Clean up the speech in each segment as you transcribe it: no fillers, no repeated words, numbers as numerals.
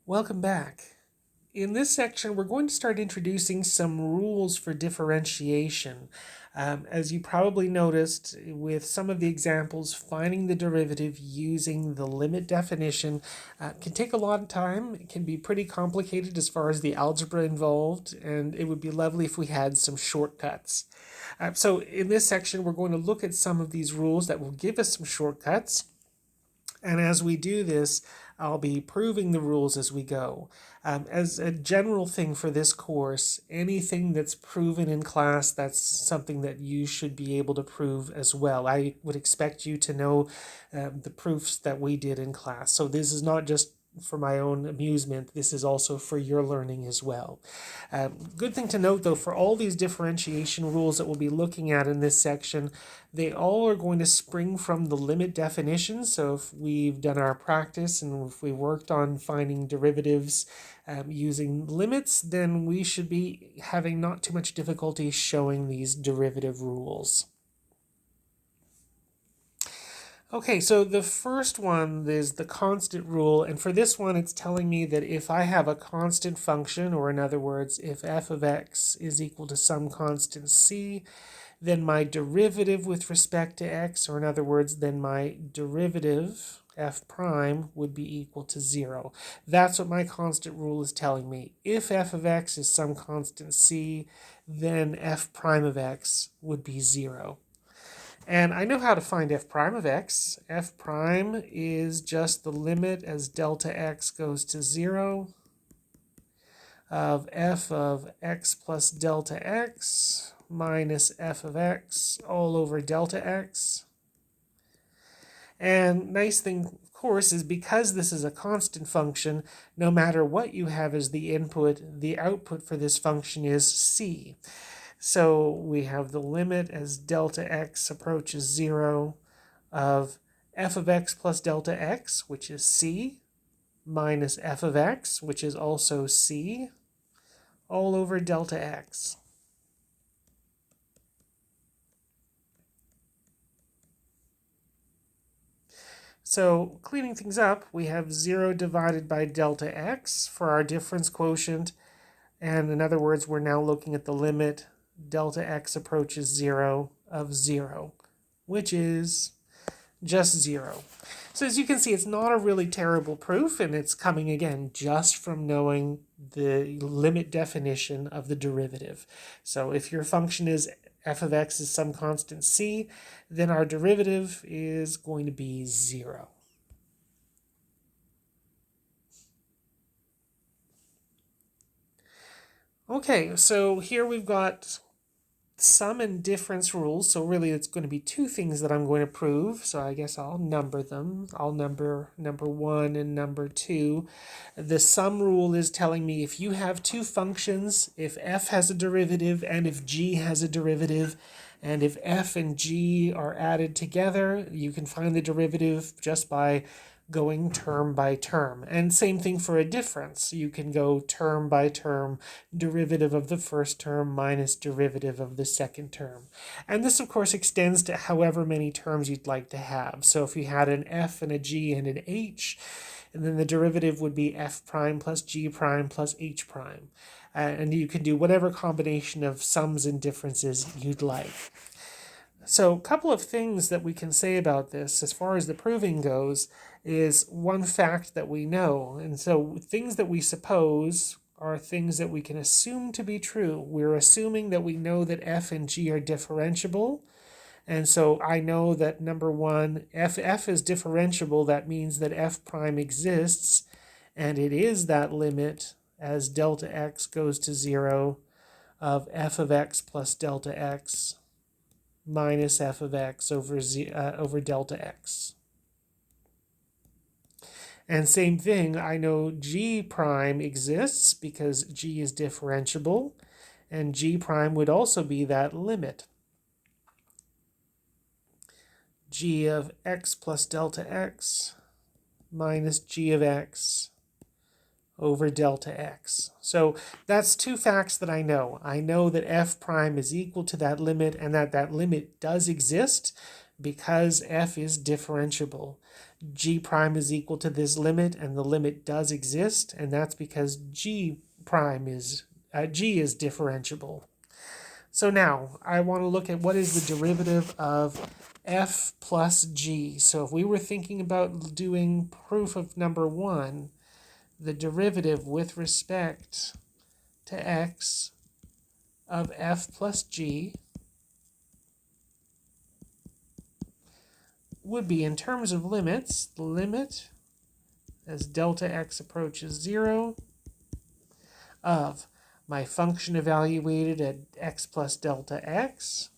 Welcome back. In this section, we're going to start introducing some rules for differentiation. As you probably noticed with some of the examples, finding the derivative using the limit definition can take a lot of time. It can be pretty complicated as far as the algebra involved, and it would be lovely if we had some shortcuts. So in this section, we're going to look at some of these rules that will give us some shortcuts. And as we do this, I'll be proving the rules as we go. As a general thing for this course, anything that's proven in class, that's something that you should be able to prove as well. I would expect you to know the proofs that we did in class. So this is not just for my own amusement, this is also for your learning as well. Good thing to note though, for all these differentiation rules that we'll be looking at in this section, they all are going to spring from the limit definition. So if we've done our practice and if we worked on finding derivatives using limits, then we should be having not too much difficulty showing these derivative rules. Okay, so the first one is the constant rule, and for this one it's telling me that if I have a constant function, or in other words, if f of x is equal to some constant c, then my derivative with respect to x, or in other words, then my derivative, f prime, would be equal to 0. That's what my constant rule is telling me. If f of x is some constant c, then f prime of x would be 0. And I know how to find f prime of x. F prime is just the limit as delta x goes to 0 of f of x plus delta x minus f of x all over delta x. And nice thing, of course, is because this is a constant function, no matter what you have as the input, the output for this function is c. So we have the limit as delta x approaches 0 of f of x plus delta x, which is c, minus f of x, which is also c, all over delta x. So cleaning things up, we have 0 divided by delta x for our difference quotient. And in other words, we're now looking at the limit delta x approaches 0 of 0, which is just 0. So as you can see, it's not a really terrible proof, and it's coming again just from knowing the limit definition of the derivative. So if your function is f of x is some constant c, then our derivative is going to be 0. Okay, so here we've got sum and difference rules. So really it's going to be two things that I'm going to prove. So I guess I'll number them. I'll number 1 and number 2. The sum rule is telling me if you have two functions, if f has a derivative and if g has a derivative, and if f and g are added together, you can find the derivative just by going term by term. And same thing for a difference. You can go term by term, derivative of the first term minus derivative of the second term. And this, of course, extends to however many terms you'd like to have. So if you had an f and a g and an h, and then the derivative would be f prime plus g prime plus h prime. And you can do whatever combination of sums and differences you'd like. So a couple of things that we can say about this as far as the proving goes is one fact that we know. And so things that we suppose are things that we can assume to be true. We're assuming that we know that f and g are differentiable. And so I know that number 1, f is differentiable. That means that f prime exists, and it is that limit as delta x goes to 0 of f of x plus delta x minus f of x over delta x. And same thing, I know g prime exists because g is differentiable, and g prime would also be that limit. G of x plus delta x minus g of x over delta x. So that's two facts that I know. I know that f prime is equal to that limit and that that limit does exist because f is differentiable. G prime is equal to this limit, and the limit does exist, and that's because G is differentiable. So now I want to look at what is the derivative of f plus g. So if we were thinking about doing proof of number 1, the derivative with respect to x of f plus g would be, in terms of limits, the limit as delta x approaches 0 of my function evaluated at x plus delta x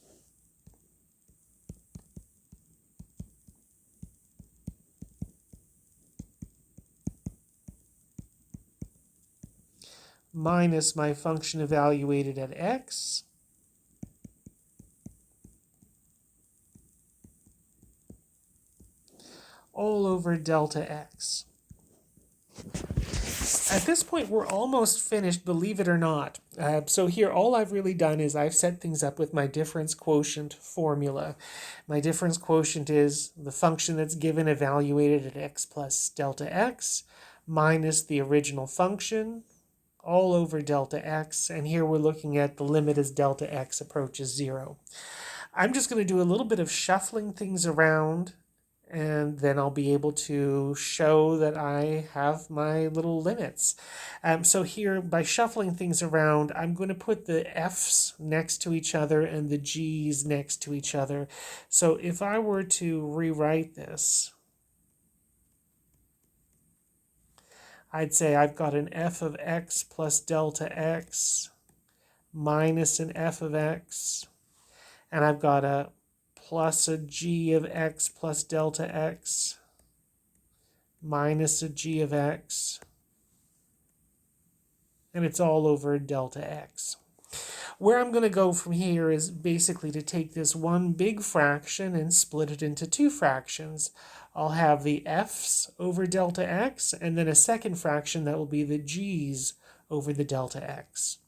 minus my function evaluated at x all over delta x. At this point, we're almost finished, believe it or not. So here, all I've really done is I've set things up with my difference quotient formula. My difference quotient is the function that's given evaluated at x plus delta x minus the original function all over delta x. And here we're looking at the limit as delta x approaches 0. I'm just going to do a little bit of shuffling things around, and then I'll be able to show that I have my little limits. So here, by shuffling things around, I'm going to put the f's next to each other and the g's next to each other. So if I were to rewrite this, I'd say I've got an f of x plus delta x minus an f of x, and I've got a plus a g of x plus delta x minus a g of x, and it's all over delta x. Where I'm going to go from here is basically to take this one big fraction and split it into two fractions. I'll have the f's over delta x, and then a second fraction that will be the g's over the delta x.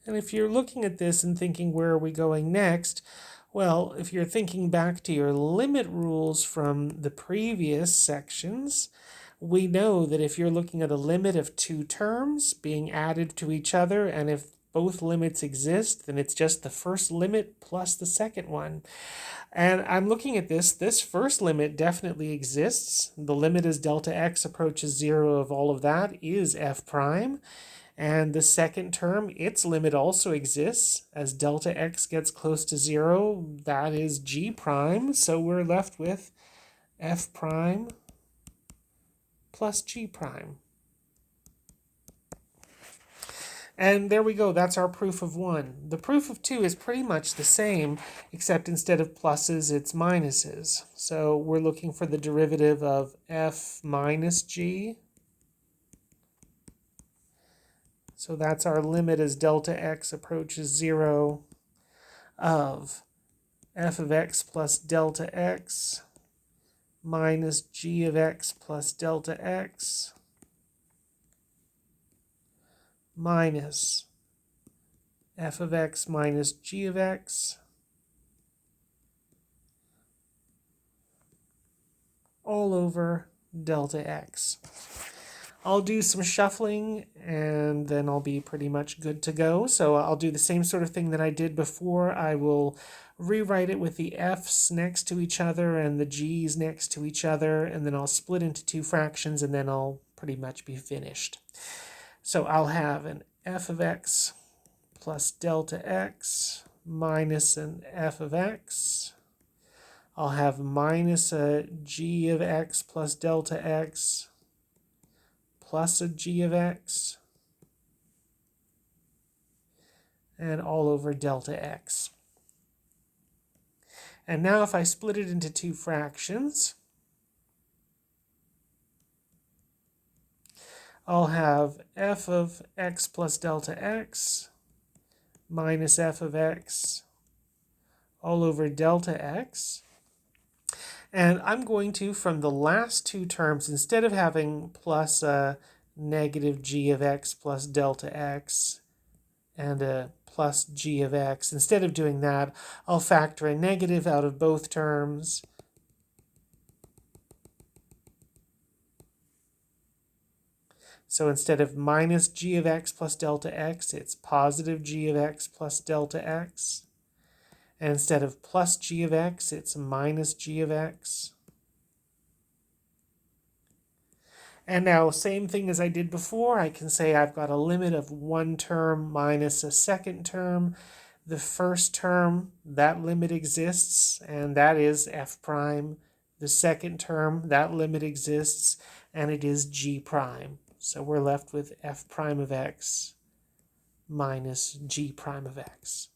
And if you're looking at this and thinking, where are we going next? Well, if you're thinking back to your limit rules from the previous sections, we know that if you're looking at a limit of two terms being added to each other, and if both limits exist, then it's just the first limit plus the second one. And I'm looking at this first limit definitely exists. The limit as delta x approaches 0 of all of that is f prime. And the second term, its limit also exists. As delta x gets close to 0, that is g prime. So we're left with f prime plus g prime. And there we go, that's our proof of 1. The proof of 2 is pretty much the same, except instead of pluses, it's minuses. So we're looking for the derivative of f minus g. So that's our limit as delta x approaches 0 of f of x plus delta x minus g of x plus delta x minus f of x minus g of x all over delta x. I'll do some shuffling and then I'll be pretty much good to go. So I'll do the same sort of thing that I did before. I will rewrite it with the f's next to each other and the g's next to each other, and then I'll split into two fractions, and then I'll pretty much be finished. So I'll have an f of x plus delta x minus an f of x. I'll have minus a g of x plus delta x plus a g of x, and all over delta x. And now if I split it into two fractions, I'll have f of x plus delta x minus f of x all over delta x. And I'm going to, from the last two terms, instead of having plus a negative g of x plus delta x and a plus g of x, instead of doing that, I'll factor a negative out of both terms. So instead of minus g of x plus delta x, it's positive g of x plus delta x. And instead of plus g of x, it's minus g of x. And now, same thing as I did before, I can say I've got a limit of one term minus a second term. The first term, that limit exists, and that is f prime. The second term, that limit exists, and it is g prime. So we're left with f prime of x minus g prime of x.